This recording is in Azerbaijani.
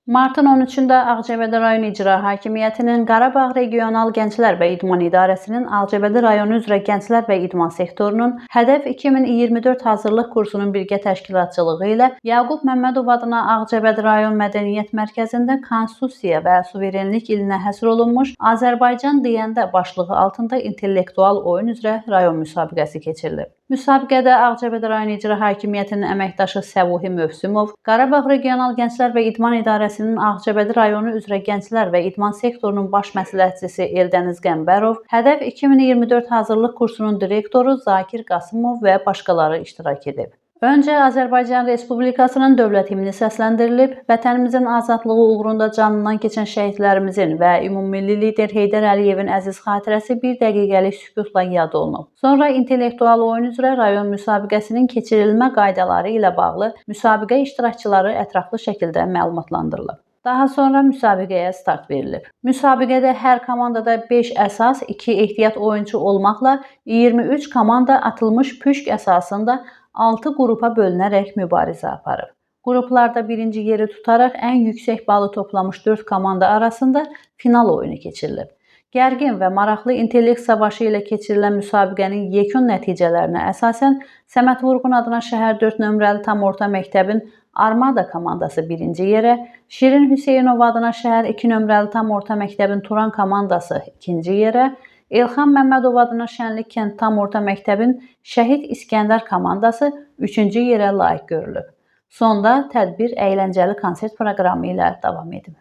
Martın 13-də Ağcabədi rayon İcra Hakimiyyətinin Qarabağ Regional Gənclər və İdman İdarəsinin Ağcabədi rayonu üzrə Gənclər və İdman sektorunun Hədəf 2024 hazırlıq kursunun birgə təşkilatçılığı ilə Yaqub Məmmədov adına Ağcabədi rayon Mədəniyyət Mərkəzində Konstitusiya və Suverenlik ilinə həsr olunmuş Azərbaycan deyəndə başlığı altında intellektual oyun üzrə rayon müsabiqəsi keçirilib. Müsabiqədə Ağcabədi rayon İcra Hakimiyyətinin əməkdaşı Səbuhi Mövsümov, Qarabağ Regional Gənclər və İdman İdarəsinin Ağcabədi rayonu üzrə Gənclər və İdman sektorunun baş məsləhətçisi Eldəniz Qəmbərov, Hədəf 2024 hazırlıq kursunun direktoru Zakir Qasımov və başqaları iştirak edib. Öncə Azərbaycan Respublikasının dövlət himni səsləndirilib, vətənimizin azadlığı uğrunda canından keçən şəhidlərimizin və ümummilli lider Heydər Əliyevin əziz xatirəsi bir dəqiqəlik sükutla yad olunub. Sonra intellektual oyun üzrə rayon müsabiqəsinin keçirilmə qaydaları ilə bağlı müsabiqə iştirakçıları ətraflı şəkildə məlumatlandırılıb. Daha sonra müsabiqəyə start verilib. Müsabiqədə hər komandada 5 əsas, 2 ehtiyat oyunçu olmaqla 23 komanda atılmış püşk əsasında 6 qrupa bölünərək mübarizə aparıb. Qruplarda birinci yeri tutaraq ən yüksək balı toplamış 4 komanda arasında final oyunu keçirilib. Gərgin və maraqlı intellekt savaşı ilə keçirilən müsabiqənin yekun nəticələrinə əsasən Səməd Vurğun adına şəhər 4 nömrəli tam orta məktəbin Armada komandası birinci yerə, Şirin Hüseynov adına şəhər 2 nömrəli tam orta məktəbin Turan komandası ikinci yerə, Elxan Məmmədov adına Şənlik kənd tam orta məktəbin Şəhid İskəndər komandası 3-cü yerə layiq görülüb. Sonda tədbir əyləncəli konsert proqramı ilə davam edib.